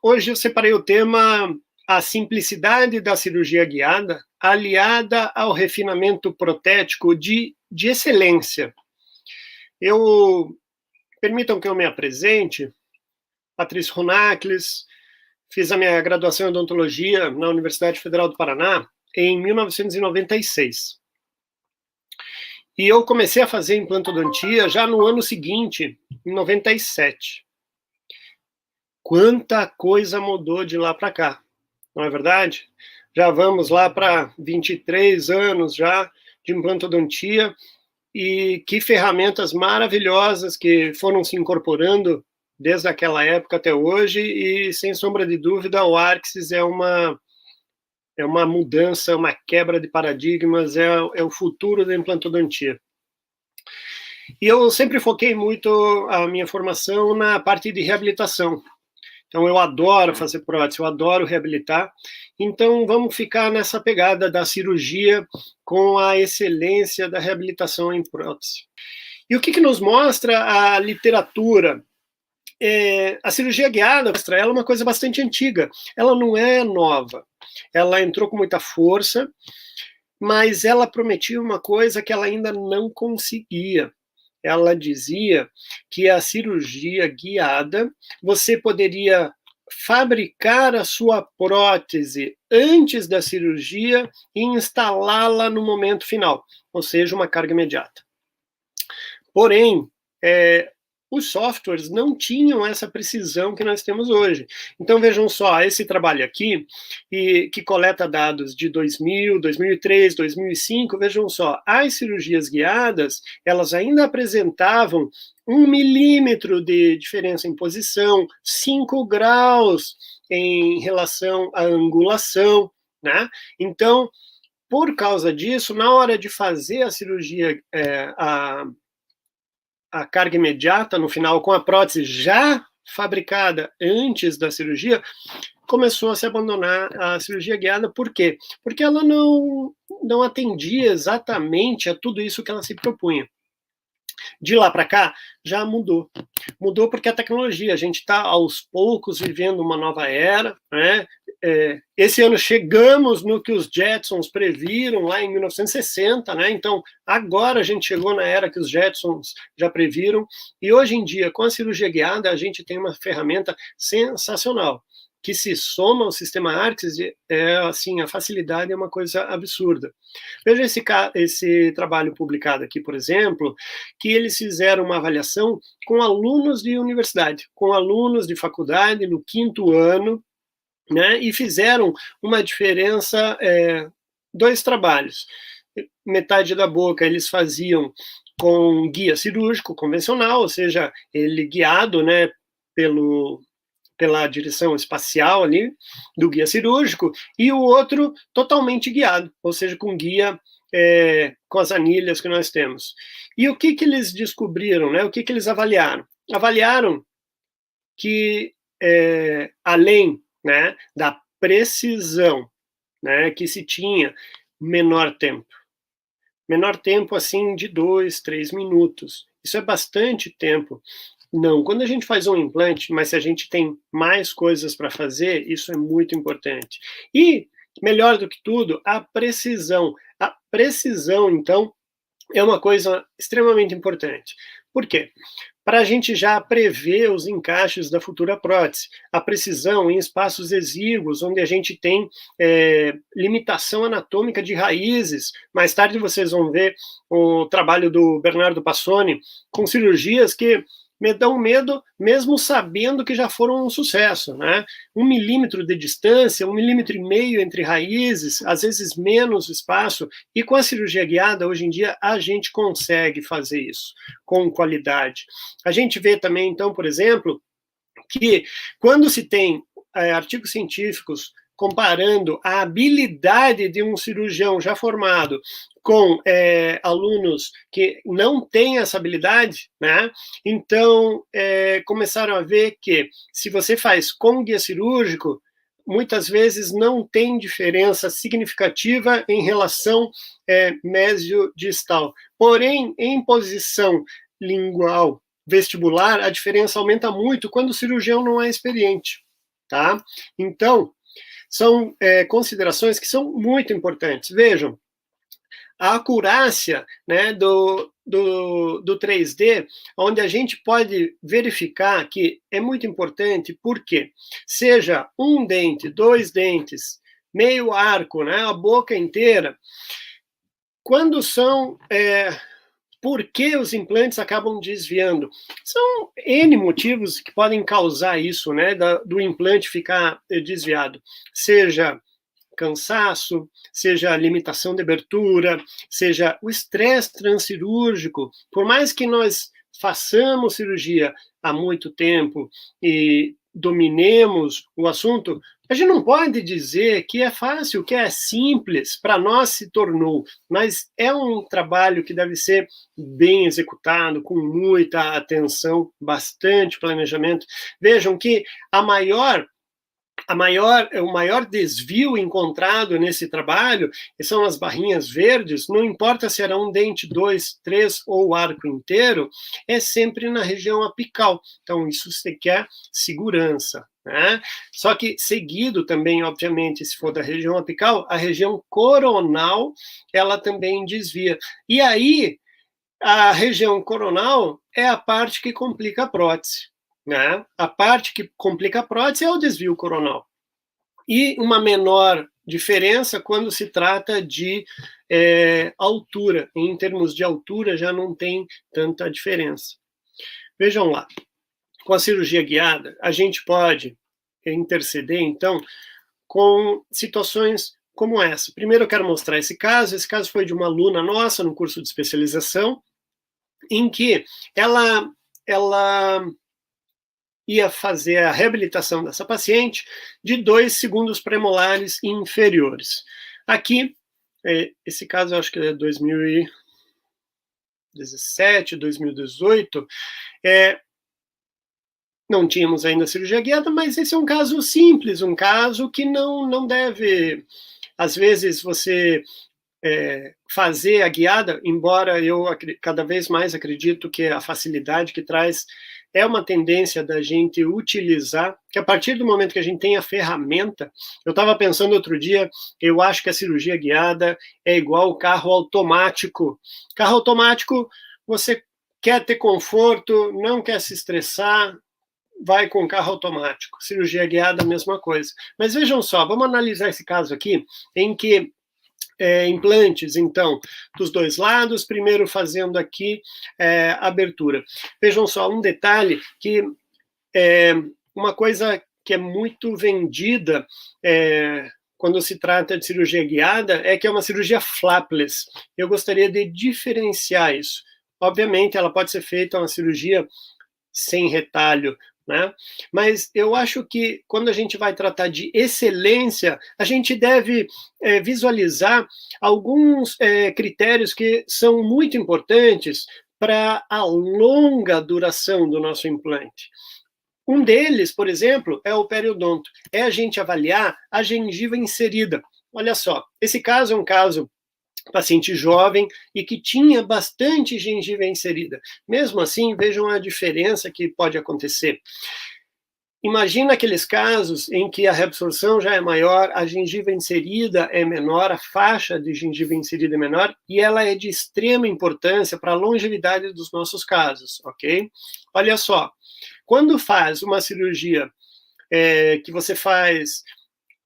Hoje eu separei o tema A Simplicidade da Cirurgia Guiada, aliada ao refinamento protético de excelência. Permitam que eu me apresente, Patrício Runacles, fiz a minha graduação em odontologia na Universidade Federal do Paraná em 1996. E eu comecei a fazer implantodontia já no ano seguinte, em 97. Quanta coisa mudou de lá para cá, não é verdade? Já vamos lá para 23 anos já de implantodontia, e que ferramentas maravilhosas que foram se incorporando desde aquela época até hoje, e sem sombra de dúvida o Arxis é uma mudança, uma quebra de paradigmas, é o futuro da implantodontia. E eu sempre foquei muito a minha formação na parte de reabilitação. Então, eu adoro fazer prótese, eu adoro reabilitar. Então, vamos ficar nessa pegada da cirurgia com a excelência da reabilitação em prótese. E o que nos mostra a literatura? A cirurgia guiada, ela é uma coisa bastante antiga. Ela não é nova. Ela entrou com muita força, mas ela prometia uma coisa que ela ainda não conseguia. Ela dizia que a cirurgia guiada, você poderia fabricar a sua prótese antes da cirurgia e instalá-la no momento final, ou seja, uma carga imediata. Porém, os softwares não tinham essa precisão que nós temos hoje. Então, vejam só, esse trabalho aqui, que coleta dados de 2000, 2003, 2005, vejam só, as cirurgias guiadas, elas ainda apresentavam 1 milímetro de diferença em posição, 5 graus em relação à angulação, né? Então, por causa disso, na hora de fazer a cirurgia, a carga imediata no final, com a prótese já fabricada antes da cirurgia, começou a se abandonar a cirurgia guiada. Por quê? Porque ela não atendia exatamente a tudo isso que ela se propunha. De lá para cá, já mudou. Mudou porque a tecnologia, a gente está aos poucos vivendo uma nova era, né? Esse ano chegamos no que os Jetsons previram lá em 1960, né? Então, agora a gente chegou na era que os Jetsons já previram, e hoje em dia, com a cirurgia guiada, a gente tem uma ferramenta sensacional, que se soma ao sistema Arxis, assim, a facilidade é uma coisa absurda. Veja esse trabalho publicado aqui, por exemplo, que eles fizeram uma avaliação com alunos de universidade, com alunos de faculdade no 5º ano, né, e fizeram uma diferença, 2 trabalhos. Metade da boca eles faziam com guia cirúrgico convencional, ou seja, ele guiado, né, pela direção espacial ali do guia cirúrgico, e o outro totalmente guiado, ou seja, com guia, com as anilhas que nós temos. E o que eles descobriram, né? O que eles avaliaram? Avaliaram que, além, né, da precisão, né, que se tinha, menor tempo assim de 2, 3 minutos. Isso é bastante tempo. Não, quando a gente faz um implante, mas se a gente tem mais coisas para fazer, isso é muito importante. E, melhor do que tudo, a precisão. A precisão, então, é uma coisa extremamente importante. Por quê? Para a gente já prever os encaixes da futura prótese. A precisão em espaços exíguos, onde a gente tem limitação anatômica de raízes. Mais tarde vocês vão ver o trabalho do Bernardo Passoni com cirurgias que me dão medo, mesmo sabendo que já foram um sucesso, né? 1 milímetro de distância, 1,5 milímetro entre raízes, às vezes menos espaço, e com a cirurgia guiada, hoje em dia, a gente consegue fazer isso com qualidade. A gente vê também, então, por exemplo, que quando se tem artigos científicos comparando a habilidade de um cirurgião já formado com alunos que não têm essa habilidade, né? Então, começaram a ver que se você faz com guia cirúrgico, muitas vezes não tem diferença significativa em relação mesiodistal. Porém, em posição lingual vestibular, a diferença aumenta muito quando o cirurgião não é experiente. tá? Então, são considerações que são muito importantes. Vejam, a acurácia, né, do 3D, onde a gente pode verificar que é muito importante, porque seja um dente, dois dentes, meio arco, né, a boca inteira, quando são por que os implantes acabam desviando? São N motivos que podem causar isso, né, do implante ficar desviado. Seja cansaço, seja limitação de abertura, seja o estresse transcirúrgico. Por mais que nós façamos cirurgia há muito tempo e dominemos o assunto, a gente não pode dizer que é fácil, que é simples, para nós se tornou, mas é um trabalho que deve ser bem executado, com muita atenção, bastante planejamento. Vejam que o maior desvio encontrado nesse trabalho são as barrinhas verdes, não importa se era um dente, dois, três ou o arco inteiro, é sempre na região apical. Então, isso você quer segurança, né? Só que seguido também, obviamente, se for da região apical, a região coronal, ela também desvia. E aí, a região coronal é a parte que complica a prótese, né? A parte que complica a prótese é o desvio coronal. E uma menor diferença quando se trata de altura. Em termos de altura, já não tem tanta diferença. Vejam lá, com a cirurgia guiada, a gente pode interceder, então, com situações como essa. Primeiro eu quero mostrar esse caso foi de uma aluna nossa no curso de especialização, em que ela ia fazer a reabilitação dessa paciente de 2 segundos premolares inferiores. Aqui, esse caso eu acho que é 2017, 2018, não tínhamos ainda cirurgia guiada, mas esse é um caso simples, um caso que não deve, às vezes você fazer a guiada, embora eu cada vez mais acredito que a facilidade que traz é uma tendência da gente utilizar, que a partir do momento que a gente tem a ferramenta, eu estava pensando outro dia, eu acho que a cirurgia guiada é igual o carro automático. Carro automático, você quer ter conforto, não quer se estressar, vai com carro automático. Cirurgia guiada, a mesma coisa. Mas vejam só, vamos analisar esse caso aqui, em que implantes, então, dos dois lados, primeiro fazendo aqui abertura. Vejam só, um detalhe que uma coisa que é muito vendida quando se trata de cirurgia guiada é que é uma cirurgia flapless. Eu gostaria de diferenciar isso. Obviamente, ela pode ser feita uma cirurgia sem retalho, né? Mas eu acho que quando a gente vai tratar de excelência, a gente deve visualizar alguns critérios que são muito importantes para a longa duração do nosso implante. Um deles, por exemplo, é o periodonto. É a gente avaliar a gengiva inserida. Olha só, esse caso é um caso paciente jovem e que tinha bastante gengiva inserida. Mesmo assim, vejam a diferença que pode acontecer. Imagina aqueles casos em que a reabsorção já é maior, a gengiva inserida é menor, a faixa de gengiva inserida é menor, e ela é de extrema importância para a longevidade dos nossos casos, ok? Olha só, quando faz uma cirurgia que você faz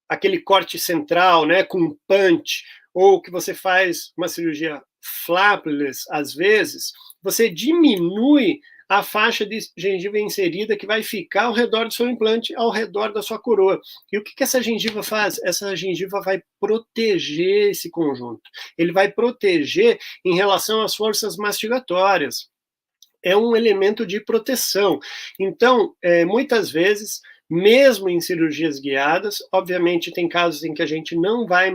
aquele corte central, né, com punch, ou que você faz uma cirurgia flapless, às vezes, você diminui a faixa de gengiva inserida que vai ficar ao redor do seu implante, ao redor da sua coroa. E o que essa gengiva faz? Essa gengiva vai proteger esse conjunto. Ele vai proteger em relação às forças mastigatórias. É um elemento de proteção. Então, muitas vezes, mesmo em cirurgias guiadas, obviamente tem casos em que a gente não vai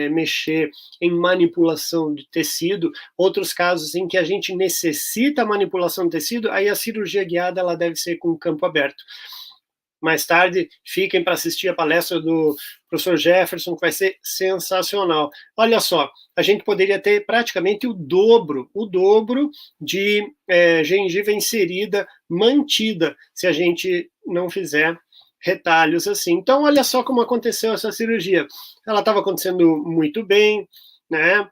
mexer em manipulação de tecido, outros casos em que a gente necessita manipulação de tecido, aí a cirurgia guiada ela deve ser com campo aberto. Mais tarde, fiquem para assistir a palestra do professor Jefferson, que vai ser sensacional. Olha só, a gente poderia ter praticamente o dobro de gengiva inserida mantida, se a gente não fizer retalhos assim. Então, olha só como aconteceu essa cirurgia. Ela estava acontecendo muito bem, né?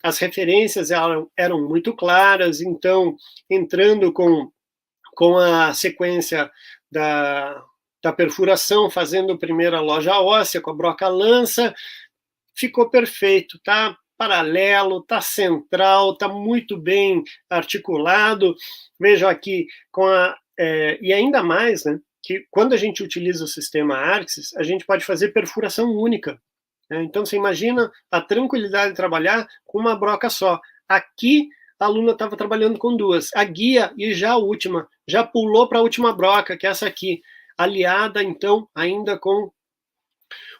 As referências eram muito claras, então, entrando com a sequência da perfuração, fazendo primeiro a loja óssea com a broca lança, ficou perfeito, tá? Paralelo, tá central, tá muito bem articulado. Veja aqui e ainda mais, né? Que quando a gente utiliza o sistema Arxis, a gente pode fazer perfuração única. Né? Então, você imagina a tranquilidade de trabalhar com uma broca só. Aqui, a aluna estava trabalhando com duas. A guia, e já a última, já pulou para a última broca, que é essa aqui, aliada, então, ainda com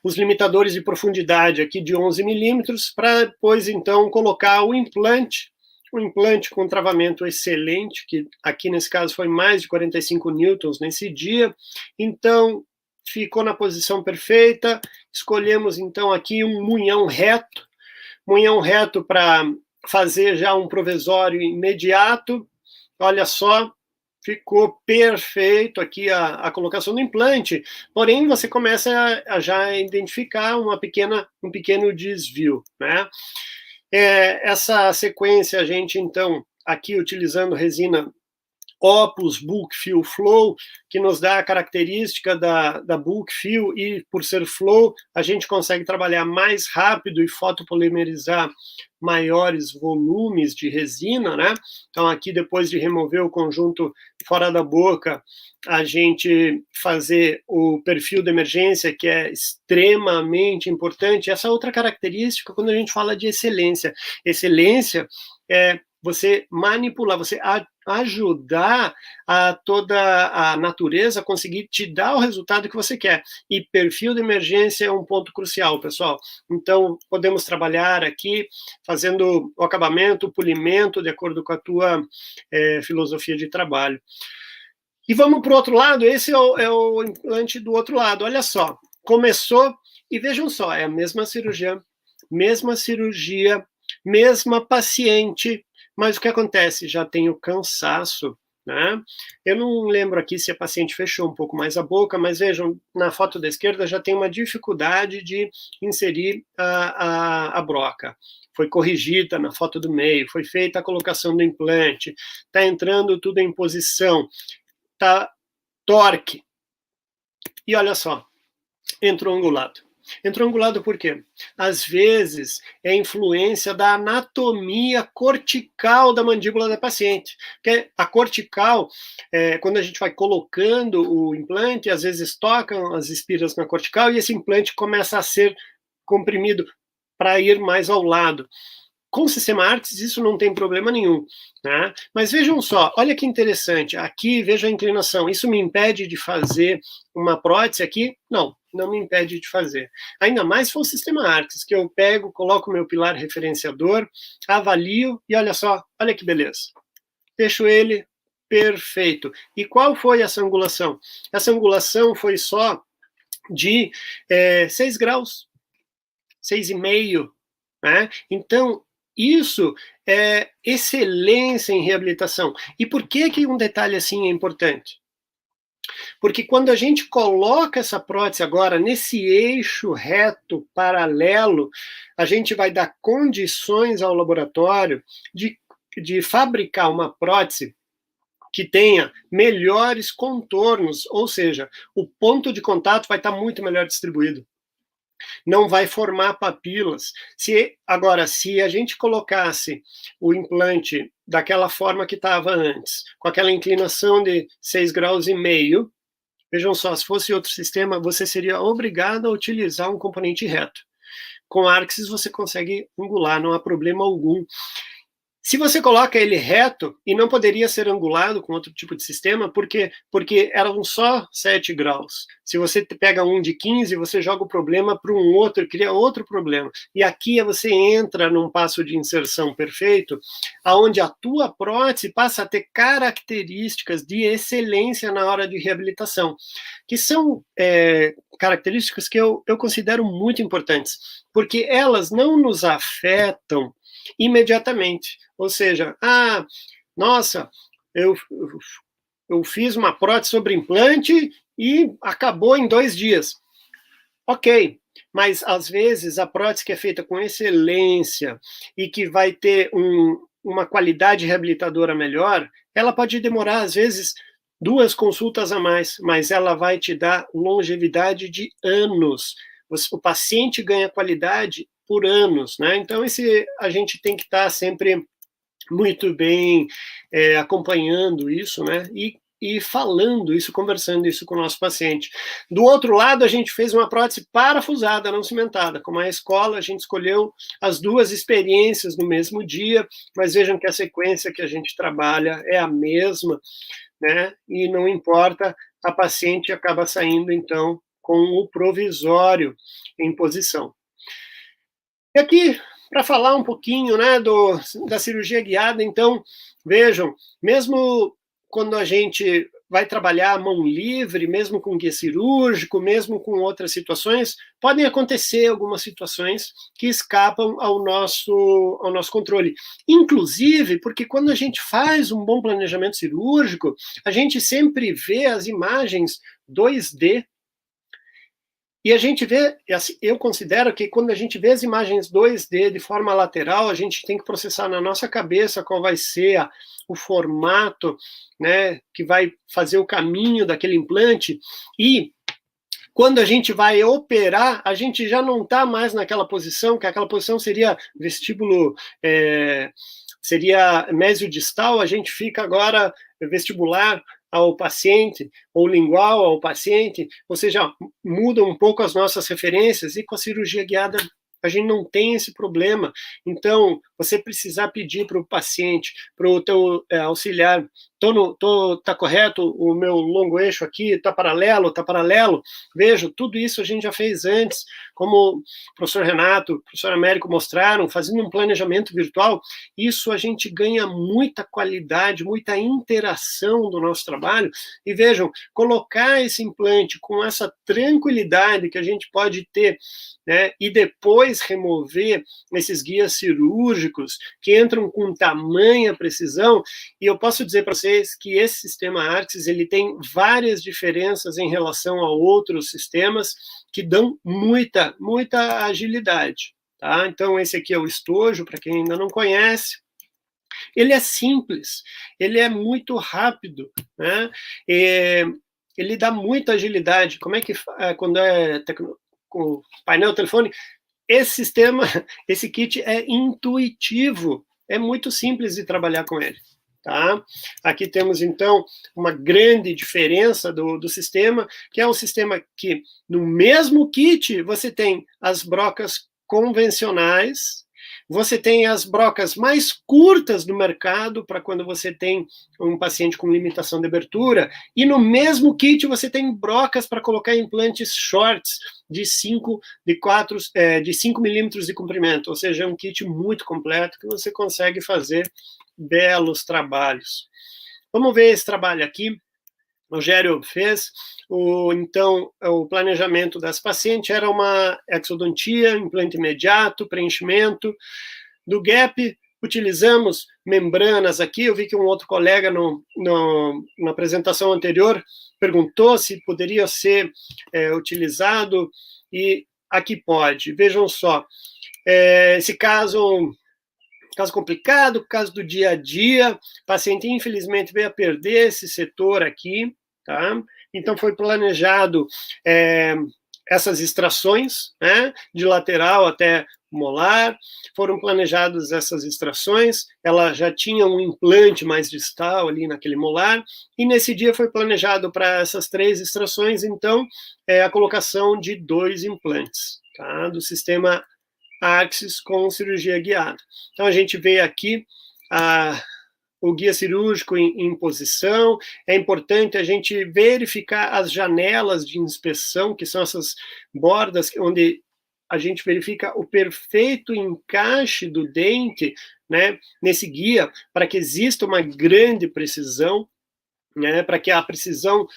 os limitadores de profundidade aqui de 11 milímetros, para depois, então, colocar o implante com travamento excelente, que aqui nesse caso foi mais de 45 newtons nesse dia. Então, ficou na posição perfeita. Escolhemos, então, aqui um munhão reto para fazer já um provisório imediato. Olha só, ficou perfeito aqui a colocação do implante, porém você começa a já identificar um pequeno desvio, né? Essa sequência a gente, então, aqui utilizando resina Opus Bulk Fill Flow, que nos dá a característica da Bulk Fill, e por ser flow, a gente consegue trabalhar mais rápido e fotopolimerizar maiores volumes de resina, né? Então, aqui, depois de remover o conjunto fora da boca, a gente fazer o perfil de emergência, que é extremamente importante. Essa outra característica, quando a gente fala de excelência. Excelência é você manipular, você ajudar a toda a natureza a conseguir te dar o resultado que você quer. E perfil de emergência é um ponto crucial, pessoal. Então, podemos trabalhar aqui fazendo o acabamento, o polimento, de acordo com a tua filosofia de trabalho. E vamos para o outro lado, esse é o implante do outro lado. Olha só, começou, e vejam só, é a mesma cirurgia, mesma paciente, mas o que acontece? Já tem o cansaço, né? Eu não lembro aqui se a paciente fechou um pouco mais a boca, mas vejam, na foto da esquerda já tem uma dificuldade de inserir a broca. Foi corrigida na foto do meio, foi feita a colocação do implante, está entrando tudo em posição, está torque. E olha só, entrou angulado. Entrou angulado por quê? Às vezes é influência da anatomia cortical da mandíbula da paciente. Porque a cortical, quando a gente vai colocando o implante, às vezes tocam as espiras na cortical e esse implante começa a ser comprimido para ir mais ao lado. Com o sistema Arxis, isso não tem problema nenhum. Né? Mas vejam só, olha que interessante. Aqui, veja a inclinação. Isso me impede de fazer uma prótese aqui? Não, não me impede de fazer. Ainda mais se for o sistema Arxis, que eu pego, coloco o meu pilar referenciador, avalio e olha só, olha que beleza. Deixo ele perfeito. E qual foi essa angulação? Essa angulação foi só de 6 graus, 6,5. Né? Então, isso é excelência em reabilitação. E por que um detalhe assim é importante? Porque quando a gente coloca essa prótese agora nesse eixo reto, paralelo, a gente vai dar condições ao laboratório de fabricar uma prótese que tenha melhores contornos, ou seja, o ponto de contato vai estar muito melhor distribuído. Não vai formar papilas. Agora, se a gente colocasse o implante daquela forma que estava antes, com aquela inclinação de 6,5 graus, vejam só, se fosse outro sistema, você seria obrigado a utilizar um componente reto. Com Arxis você consegue angular, não há problema algum. Se você coloca ele reto, e não poderia ser angulado com outro tipo de sistema, porque eram só 7 graus. Se você pega um de 15, você joga o problema para um outro, cria outro problema. E aqui você entra num passo de inserção perfeito, onde a tua prótese passa a ter características de excelência na hora de reabilitação, que são características que eu considero muito importantes, porque elas não nos afetam imediatamente. Ou seja, nossa, eu fiz uma prótese sobre implante e acabou em 2 dias. Ok, mas às vezes a prótese que é feita com excelência e que vai ter uma qualidade reabilitadora melhor, ela pode demorar, às vezes, 2 consultas a mais, mas ela vai te dar longevidade de anos. O paciente ganha qualidade por anos, né? Então, a gente tem que estar sempre muito bem acompanhando isso, né? E falando isso, conversando isso com o nosso paciente. Do outro lado, a gente fez uma prótese parafusada, não cimentada. Como a escola, a gente escolheu as 2 experiências no mesmo dia, mas vejam que a sequência que a gente trabalha é a mesma, né? E não importa, a paciente acaba saindo, então, com o provisório em posição. E aqui, para falar um pouquinho, né, da cirurgia guiada, então, vejam, mesmo quando a gente vai trabalhar a mão livre, mesmo com guia cirúrgico, mesmo com outras situações, podem acontecer algumas situações que escapam ao nosso controle. Inclusive, porque quando a gente faz um bom planejamento cirúrgico, a gente sempre vê as imagens 2D. E a gente vê, eu considero que quando a gente vê as imagens 2D de forma lateral, a gente tem que processar na nossa cabeça qual vai ser o formato, né, que vai fazer o caminho daquele implante. E quando a gente vai operar, a gente já não está mais naquela posição, que aquela posição seria vestíbulo, seria mesiodistal, a gente fica agora vestibular ao paciente, ou lingual ao paciente, ou seja, muda um pouco as nossas referências, e com a cirurgia guiada a gente não tem esse problema. Então, você precisar pedir para o paciente, para o teu auxiliar, tá correto o meu longo eixo aqui, tá paralelo, vejo, tudo isso a gente já fez antes, como o professor Renato, o professor Américo mostraram, fazendo um planejamento virtual, isso a gente ganha muita qualidade, muita interação do nosso trabalho, e vejam, colocar esse implante com essa tranquilidade que a gente pode ter, né, e depois remover esses guias cirúrgicos que entram com tamanha precisão, e eu posso dizer para vocês que esse sistema Arxis, ele tem várias diferenças em relação a outros sistemas que dão muita agilidade, tá? Então, esse aqui é o estojo, para quem ainda não conhece. Ele é simples, ele é muito rápido, né? Ele dá muita agilidade. Como é que, quando com o painel telefone, esse sistema, esse kit é intuitivo, é muito simples de trabalhar com ele. Tá? Aqui temos, então, uma grande diferença do sistema, que é um sistema que, no mesmo kit, você tem as brocas convencionais, você tem as brocas mais curtas do mercado, para quando você tem um paciente com limitação de abertura, e no mesmo kit você tem brocas para colocar implantes shorts de 5 milímetros de comprimento, ou seja, é um kit muito completo que você consegue fazer belos trabalhos. Vamos ver esse trabalho aqui. O Rogério fez, então, o planejamento das pacientes era uma exodontia, implante imediato, preenchimento. Do gap, utilizamos membranas aqui, eu vi que um outro colega na apresentação anterior perguntou se poderia ser utilizado, e aqui pode. Vejam só, esse caso complicado, caso do dia a dia, o paciente infelizmente veio a perder esse setor aqui, tá? Então foi planejado essas extrações, né, de lateral até molar, foram planejadas essas extrações, ela já tinha um implante mais distal ali naquele molar, e nesse dia foi planejado para essas 3 extrações, então, a colocação de 2 implantes, tá, do sistema Arxis com cirurgia guiada. Então, a gente vê aqui o guia cirúrgico em posição. É importante a gente verificar as janelas de inspeção, que são essas bordas onde a gente verifica o perfeito encaixe do dente, né, nesse guia, para que exista uma grande precisão, né, para que a precisão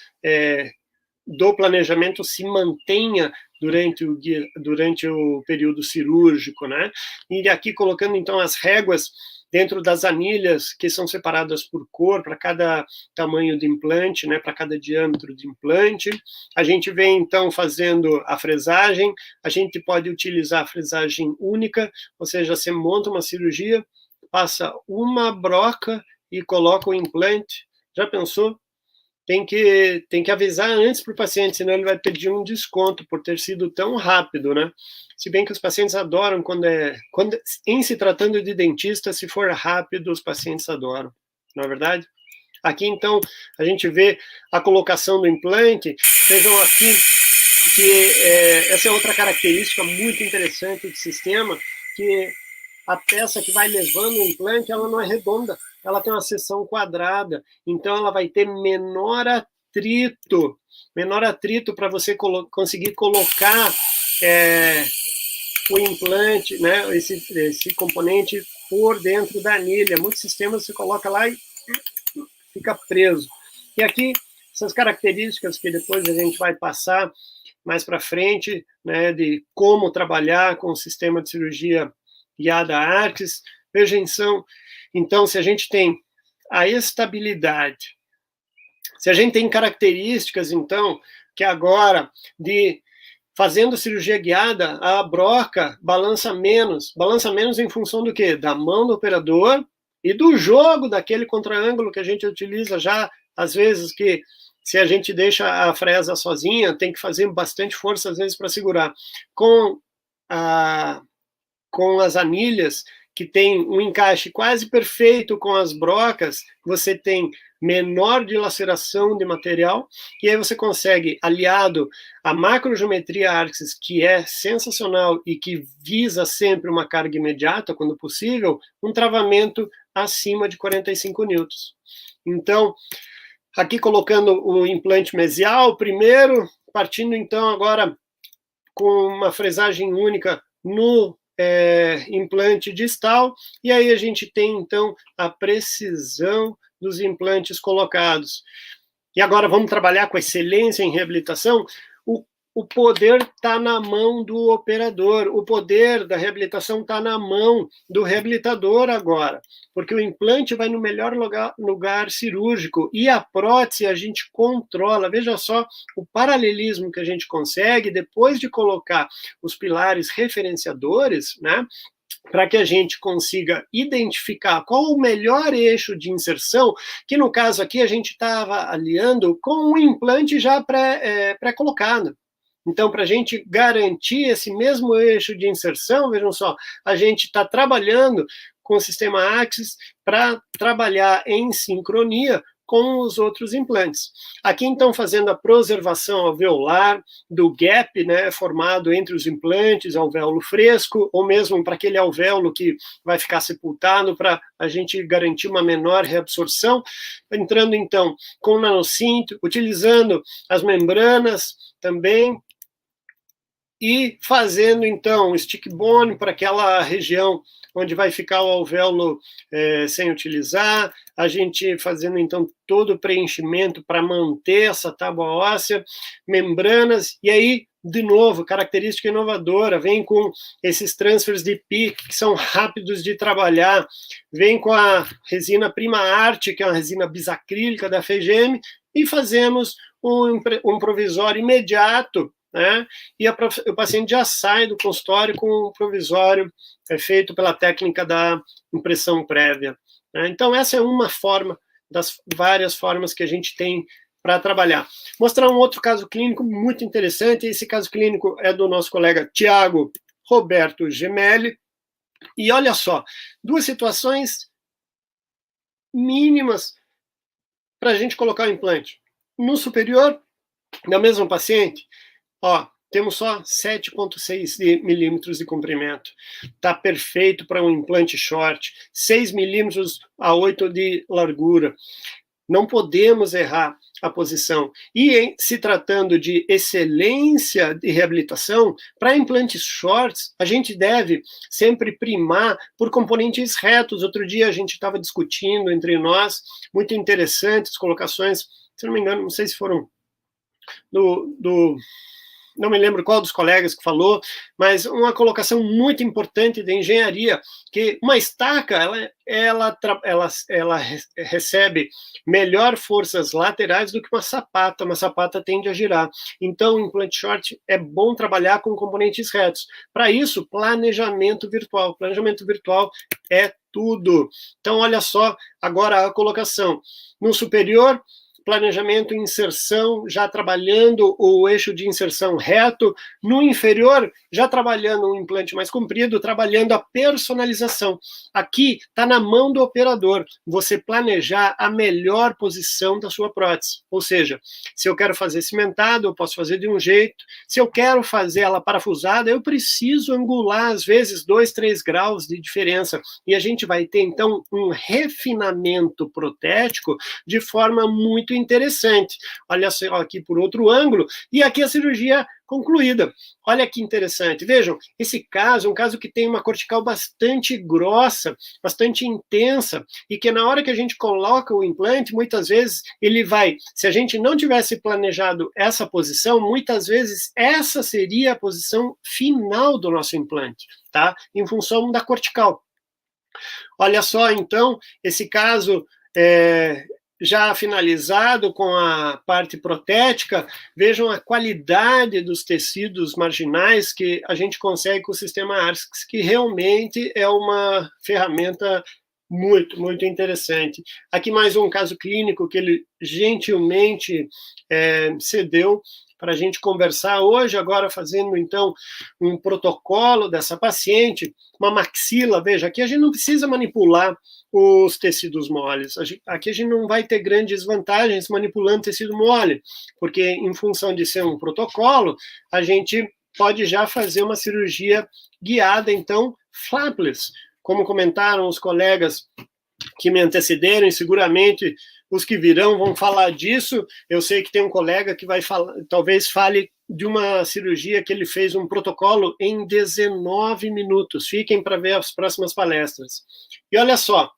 do planejamento se mantenha durante o período cirúrgico, né? E aqui colocando, então, as réguas dentro das anilhas, que são separadas por cor, para cada tamanho de implante, né, para cada diâmetro de implante. A gente vem, então, fazendo a fresagem. A gente pode utilizar a fresagem única, ou seja, você monta uma cirurgia, passa uma broca e coloca o implante. Já pensou? Tem que avisar antes para o paciente, senão ele vai pedir um desconto por ter sido tão rápido, né? Se bem que os pacientes adoram em se tratando de dentista, se for rápido, os pacientes adoram, não é verdade? Aqui, então, a gente vê a colocação do implante. Vejam aqui que essa é outra característica muito interessante do sistema, que a peça que vai levando o implante, ela não é redonda, ela tem uma seção quadrada, então ela vai ter menor atrito para você conseguir colocar o implante, né, esse componente por dentro da anilha. Muitos sistemas você coloca lá e fica preso. E aqui, essas características que depois a gente vai passar mais para frente, né, de como trabalhar com o sistema de cirurgia guiada Artes. Vejam, então, se a gente tem a estabilidade, se a gente tem características, então, que agora, fazendo cirurgia guiada, a broca balança menos em função do quê? Da mão do operador e do jogo daquele contraângulo que a gente utiliza já, às vezes, que se a gente deixa a fresa sozinha, tem que fazer bastante força, às vezes, para segurar. Com as anilhas, que tem um encaixe quase perfeito com as brocas, você tem menor dilaceração de material, e aí você consegue, aliado à macrogeometria Artes, que é sensacional e que visa sempre uma carga imediata, quando possível, um travamento acima de 45 newtons. Então, aqui colocando o implante mesial, primeiro, partindo então agora com uma fresagem única no implante distal, e aí a gente tem, então, a precisão dos implantes colocados. E agora vamos trabalhar com excelência em reabilitação. O poder está na mão do operador, o poder da reabilitação está na mão do reabilitador agora, porque o implante vai no melhor lugar cirúrgico, e a prótese a gente controla. Veja só o paralelismo que a gente consegue depois de colocar os pilares referenciadores, né? Para que a gente consiga identificar qual o melhor eixo de inserção, que no caso aqui a gente estava aliando com um implante já pré-colocado. Então, para a gente garantir esse mesmo eixo de inserção, vejam só, a gente está trabalhando com o sistema Axis para trabalhar em sincronia com os outros implantes. Aqui, então, fazendo a preservação alveolar do gap, né, formado entre os implantes, alvéolo fresco, ou mesmo para aquele alvéolo que vai ficar sepultado, para a gente garantir uma menor reabsorção. Entrando, então, com o nanocinto, utilizando as membranas também, e fazendo, então, stick bone para aquela região onde vai ficar o alvéolo sem utilizar, a gente fazendo, então, todo o preenchimento para manter essa tábua óssea, membranas, e aí, de novo, característica inovadora, vem com esses transfers de pi, que são rápidos de trabalhar, vem com a resina Prima Arte, que é uma resina bisacrílica da FGM, e fazemos um provisório imediato, né? E o paciente já sai do consultório com o provisório feito pela técnica da impressão prévia, né? Então, essa é uma forma das várias formas que a gente tem para trabalhar. Mostrar um outro caso clínico muito interessante. Esse caso clínico é do nosso colega Tiago Roberto Gemelli. E olha só, duas situações mínimas para a gente colocar o implante. No superior, na mesma paciente, ó, temos só 7,6 milímetros de comprimento. Está perfeito para um implante short. 6 milímetros a 8 de largura. Não podemos errar a posição. E se tratando de excelência de reabilitação, para implantes shorts, a gente deve sempre primar por componentes retos. Outro dia a gente estava discutindo entre nós, muito interessantes colocações, se não me engano, não sei se foram do não me lembro qual dos colegas que falou, mas uma colocação muito importante da engenharia, que uma estaca, ela recebe melhor forças laterais do que uma sapata tende a girar. Então, o implante short é bom trabalhar com componentes retos. Para isso, planejamento virtual. Planejamento virtual é tudo. Então, olha só agora a colocação. No superior, planejamento e inserção, já trabalhando o eixo de inserção reto. No inferior, já trabalhando um implante mais comprido, trabalhando a personalização. Aqui está na mão do operador, você planejar a melhor posição da sua prótese. Ou seja, se eu quero fazer cimentado, eu posso fazer de um jeito. Se eu quero fazer ela parafusada, eu preciso angular, às vezes, 2, 3 graus de diferença. E a gente vai ter, então, um refinamento protético de forma muito interessante. Olha só aqui por outro ângulo, e aqui a cirurgia concluída. Olha que interessante. Vejam, esse caso é um caso que tem uma cortical bastante grossa, bastante intensa, e que na hora que a gente coloca o implante, muitas vezes ele vai, se a gente não tivesse planejado essa posição, muitas vezes essa seria a posição final do nosso implante, tá? Em função da cortical. Olha só, então, esse caso já finalizado com a parte protética, vejam a qualidade dos tecidos marginais que a gente consegue com o sistema ARCS, que realmente é uma ferramenta muito, muito interessante. Aqui mais um caso clínico que ele gentilmente cedeu para a gente conversar hoje, agora fazendo, então, um protocolo dessa paciente, uma maxila, veja, aqui a gente não precisa manipular os tecidos moles. Aqui a gente não vai ter grandes vantagens manipulando tecido mole, porque em função de ser um protocolo, a gente pode já fazer uma cirurgia guiada, então, flapless. Como comentaram os colegas que me antecederam, e seguramente os que virão vão falar disso. Eu sei que tem um colega que vai falar, talvez fale de uma cirurgia que ele fez um protocolo em 19 minutos. Fiquem para ver as próximas palestras. E olha só,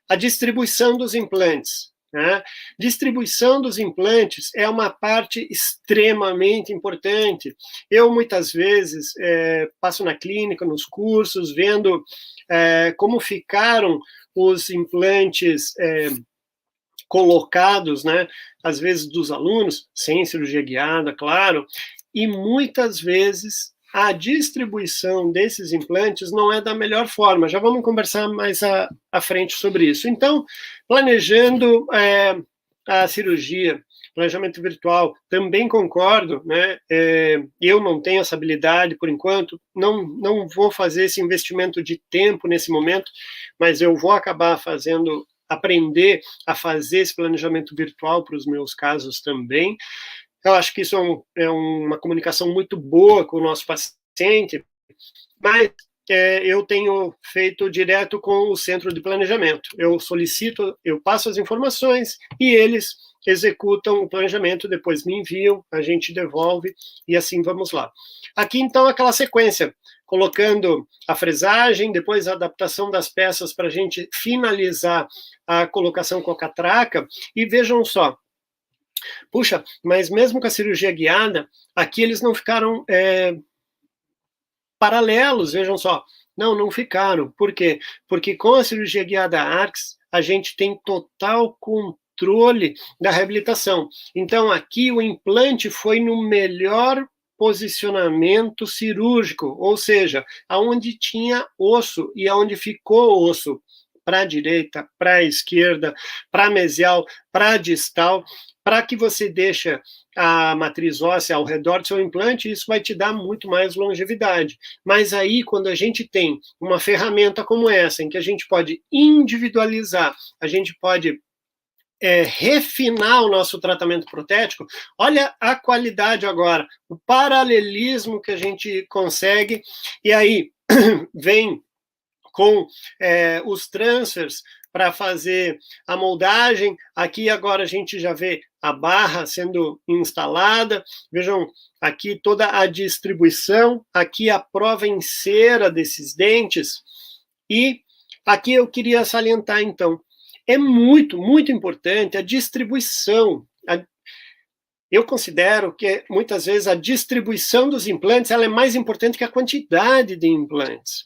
a distribuição dos implantes. Né? Distribuição dos implantes é uma parte extremamente importante. Eu, muitas vezes, passo na clínica, nos cursos, vendo como ficaram os implantes colocados, né, às vezes dos alunos, sem cirurgia guiada, claro, e muitas vezes a distribuição desses implantes não é da melhor forma. Já vamos conversar mais à frente sobre isso. Então, planejando a cirurgia, planejamento virtual, também concordo, né? Eu não tenho essa habilidade por enquanto, não vou fazer esse investimento de tempo nesse momento, mas eu vou acabar aprender a fazer esse planejamento virtual para os meus casos também. Eu acho que isso é uma comunicação muito boa com o nosso paciente, mas eu tenho feito direto com o centro de planejamento. Eu solicito, eu passo as informações e eles executam o planejamento, depois me enviam, a gente devolve e assim vamos lá. Aqui, então, aquela sequência, colocando a fresagem, depois a adaptação das peças para a gente finalizar a colocação com a catraca, e vejam só, puxa, mas mesmo com a cirurgia guiada, aqui eles não ficaram paralelos, vejam só. Não ficaram. Por quê? Porque com a cirurgia guiada ARCS, a gente tem total controle da reabilitação. Então, aqui o implante foi no melhor posicionamento cirúrgico, ou seja, aonde tinha osso e aonde ficou osso, para a direita, para a esquerda, para a mesial, para a distal, para que você deixe a matriz óssea ao redor do seu implante, isso vai te dar muito mais longevidade. Mas aí, quando a gente tem uma ferramenta como essa, em que a gente pode individualizar, a gente pode refinar o nosso tratamento protético, olha a qualidade agora, o paralelismo que a gente consegue, e aí vem com os transfers para fazer a moldagem. Aqui agora a gente já vê a barra sendo instalada. Vejam aqui toda a distribuição, aqui a prova em cera desses dentes. E aqui eu queria salientar, então, é muito, muito importante a distribuição. eu considero que muitas vezes a distribuição dos implantes ela é mais importante que a quantidade de implantes.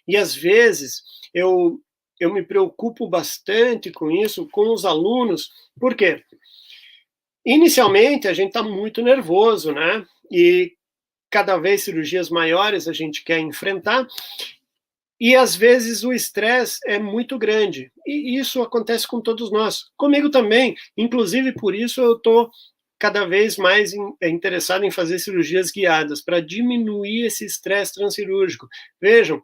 E às vezes eu me preocupo bastante com isso, com os alunos, por quê? Inicialmente a gente está muito nervoso, né? E cada vez cirurgias maiores a gente quer enfrentar, e às vezes o estresse é muito grande. E isso acontece com todos nós. Comigo também. Inclusive, por isso eu estou cada vez mais interessado em fazer cirurgias guiadas, para diminuir esse estresse transcirúrgico. Vejam,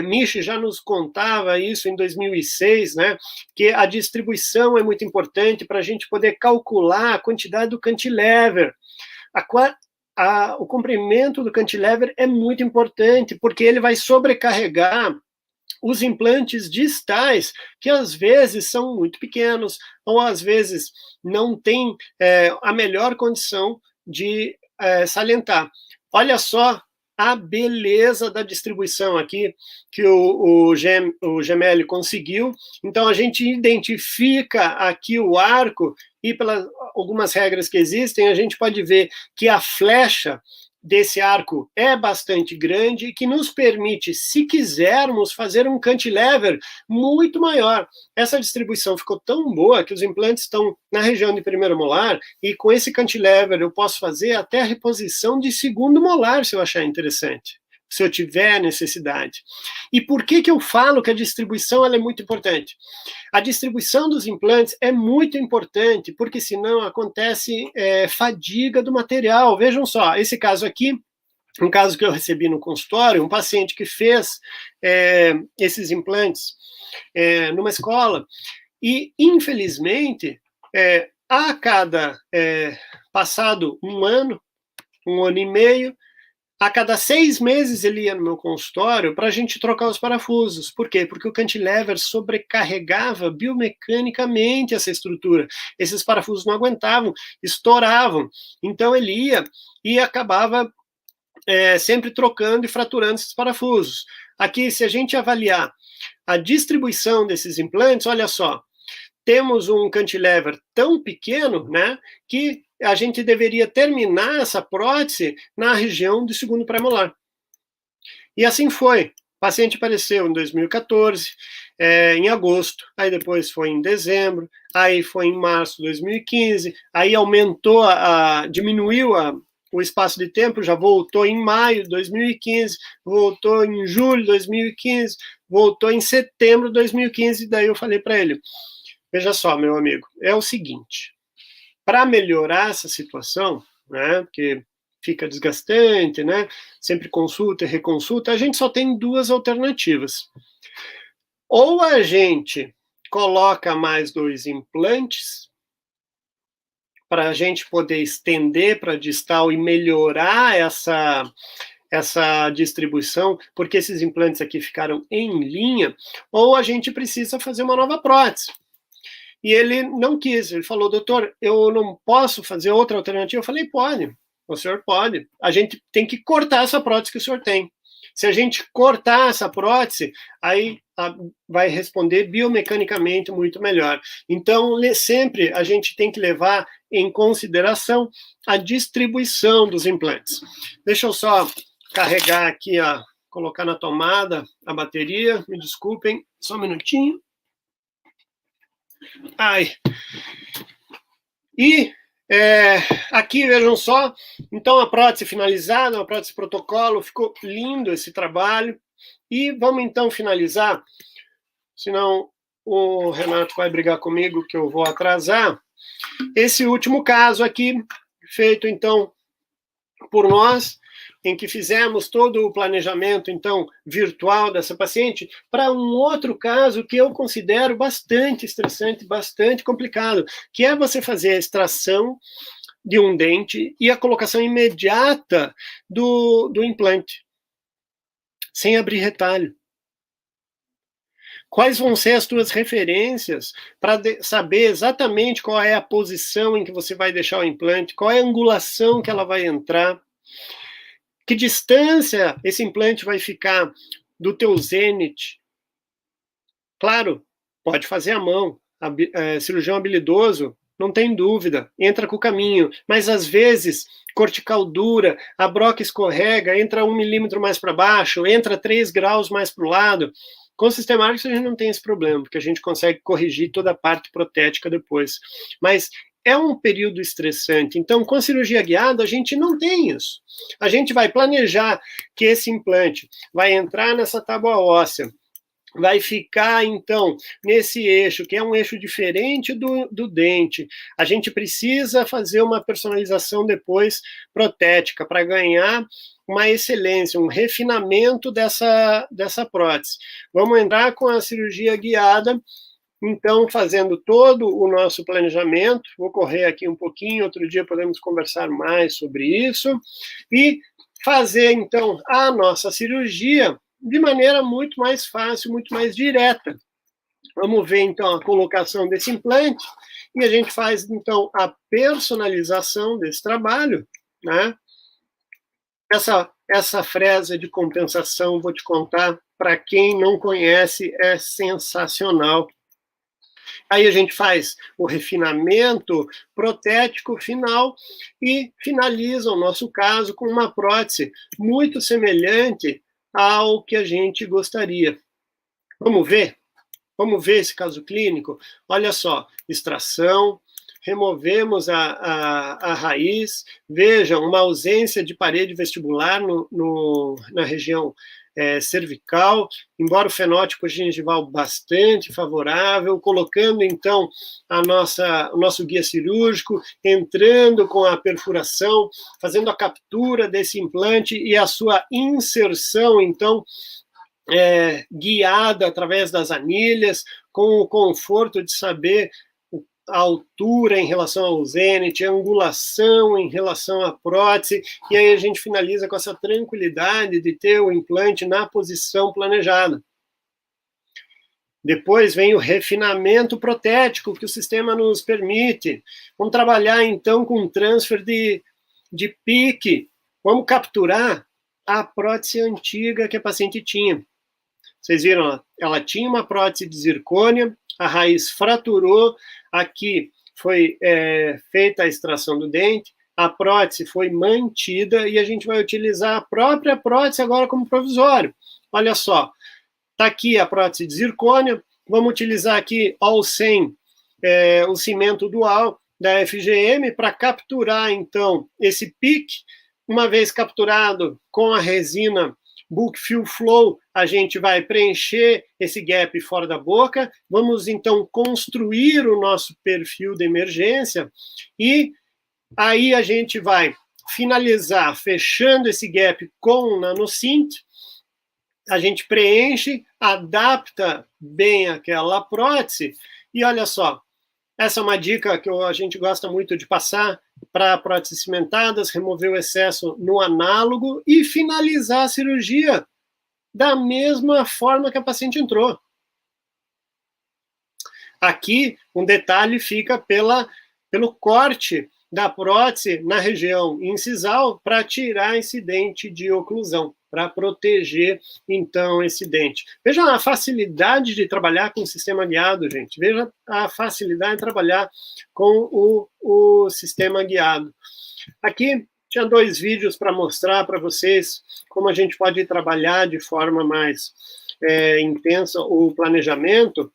Michi já nos contava isso em 2006, né, que a distribuição é muito importante para a gente poder calcular a quantidade do cantilever. O comprimento do cantilever é muito importante, porque ele vai sobrecarregar os implantes distais, que às vezes são muito pequenos, ou às vezes não têm a melhor condição de salientar. Olha só a beleza da distribuição aqui que o Gemelli conseguiu. Então, a gente identifica aqui o arco e pelas algumas regras que existem, a gente pode ver que a flecha desse arco é bastante grande e que nos permite, se quisermos, fazer um cantilever muito maior. Essa distribuição ficou tão boa que os implantes estão na região de primeiro molar e com esse cantilever eu posso fazer até a reposição de segundo molar, se eu achar interessante, se eu tiver necessidade. E por que eu falo que a distribuição ela é muito importante? A distribuição dos implantes é muito importante, porque senão acontece fadiga do material. Vejam só, esse caso aqui, um caso que eu recebi no consultório, um paciente que fez esses implantes numa escola, e infelizmente, a cada passado um ano e meio, a cada 6 meses ele ia no meu consultório para a gente trocar os parafusos. Por quê? Porque o cantilever sobrecarregava biomecanicamente essa estrutura. Esses parafusos não aguentavam, estouravam. Então ele ia e acabava sempre trocando e fraturando esses parafusos. Aqui, se a gente avaliar a distribuição desses implantes, olha só, temos um cantilever tão pequeno, né, que a gente deveria terminar essa prótese na região do segundo premolar. E assim foi. O paciente apareceu em 2014, em agosto, aí depois foi em dezembro, aí foi em março de 2015, aí aumentou, diminuiu o espaço de tempo, já voltou em maio de 2015, voltou em julho de 2015, voltou em setembro de 2015, daí eu falei para ele, veja só, meu amigo, é o seguinte, para melhorar essa situação, né, porque fica desgastante, né, sempre consulta e reconsulta, a gente só tem 2 alternativas. Ou a gente coloca mais 2 implantes, para a gente poder estender para distal e melhorar essa distribuição, porque esses implantes aqui ficaram em linha, ou a gente precisa fazer uma nova prótese. E ele não quis, ele falou, doutor, eu não posso fazer outra alternativa? Eu falei, pode, o senhor pode. A gente tem que cortar essa prótese que o senhor tem. Se a gente cortar essa prótese, aí vai responder biomecanicamente muito melhor. Então, sempre a gente tem que levar em consideração a distribuição dos implantes. Deixa eu só carregar aqui, colocar na tomada a bateria, me desculpem, só um minutinho. Ai. E aqui, vejam só, então a prótese finalizada, a prótese protocolo, ficou lindo esse trabalho. E vamos então finalizar, senão o Renato vai brigar comigo que eu vou atrasar. Esse último caso aqui, feito então por nós, em que fizemos todo o planejamento, então, virtual dessa paciente, para um outro caso que eu considero bastante estressante, bastante complicado, que é você fazer a extração de um dente e a colocação imediata do implante, sem abrir retalho. Quais vão ser as tuas referências para saber exatamente qual é a posição em que você vai deixar o implante, qual é a angulação que ela vai entrar, que distância esse implante vai ficar do teu zênite? Claro, pode fazer à mão. Cirurgião habilidoso não tem dúvida, entra com o caminho, mas às vezes cortical dura, a broca escorrega, entra 1 milímetro mais para baixo, entra 3 graus mais para o lado. Com o sistema Arcs a gente não tem esse problema, porque a gente consegue corrigir toda a parte protética depois. Mas é um período estressante, então com a cirurgia guiada a gente não tem isso. A gente vai planejar que esse implante vai entrar nessa tábua óssea, vai ficar, então, nesse eixo, que é um eixo diferente do dente. A gente precisa fazer uma personalização depois protética para ganhar uma excelência, um refinamento dessa prótese. Vamos entrar com a cirurgia guiada, então, fazendo todo o nosso planejamento. Vou correr aqui um pouquinho, outro dia podemos conversar mais sobre isso, e fazer, então, a nossa cirurgia de maneira muito mais fácil, muito mais direta. Vamos ver, então, a colocação desse implante, e a gente faz, então, a personalização desse trabalho, né? Essa fresa de compensação, vou te contar, para quem não conhece, é sensacional. Aí a gente faz o refinamento protético final e finaliza o nosso caso com uma prótese muito semelhante ao que a gente gostaria. Vamos ver? Vamos ver esse caso clínico? Olha só, extração, removemos a raiz, vejam, uma ausência de parede vestibular na região cervical, embora o fenótipo gengival bastante favorável, colocando então o nosso guia cirúrgico, entrando com a perfuração, fazendo a captura desse implante e a sua inserção, então, guiada através das anilhas, com o conforto de saber a altura em relação ao zênite, a angulação em relação à prótese, e aí a gente finaliza com essa tranquilidade de ter o implante na posição planejada. Depois vem o refinamento protético que o sistema nos permite. Vamos trabalhar, então, com transfer de pique. Vamos capturar a prótese antiga que a paciente tinha. Vocês viram, ela tinha uma prótese de zircônia, a raiz fraturou, aqui foi feita a extração do dente, a prótese foi mantida e a gente vai utilizar a própria prótese agora como provisório. Olha só, está aqui a prótese de zircônia, vamos utilizar aqui All 100, o cimento dual da FGM para capturar, então, esse pique. Uma vez capturado com a resina Bulk Fill Flow, a gente vai preencher esse gap fora da boca, vamos então construir o nosso perfil de emergência e aí a gente vai finalizar fechando esse gap com o NanoSynth, a gente preenche, adapta bem aquela prótese e olha só, essa é uma dica que a gente gosta muito de passar para próteses cimentadas, remover o excesso no análogo e finalizar a cirurgia da mesma forma que a paciente entrou. Aqui, um detalhe fica pelo corte da prótese na região incisal para tirar esse dente de oclusão, para proteger, então, esse dente. Veja a facilidade de trabalhar com o sistema guiado, gente. Veja a facilidade de trabalhar com o sistema guiado. Aqui, tinha 2 vídeos para mostrar para vocês como a gente pode trabalhar de forma mais intensa o planejamento,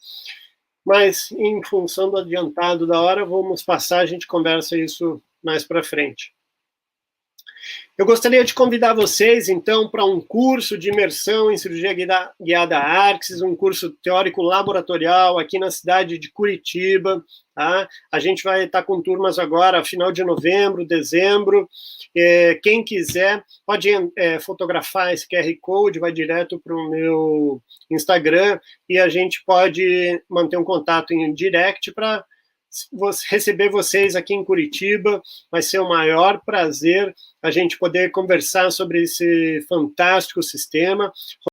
mas, em função do adiantado da hora, vamos passar, a gente conversa isso mais para frente. Eu gostaria de convidar vocês, então, para um curso de imersão em cirurgia guiada Arcs, um curso teórico laboratorial aqui na cidade de Curitiba. Tá? A gente vai estar com turmas agora, final de novembro, dezembro. Quem quiser pode fotografar esse QR Code, vai direto para o meu Instagram e a gente pode manter um contato em direct para receber vocês aqui em Curitiba. Vai ser o maior prazer a gente poder conversar sobre esse fantástico sistema.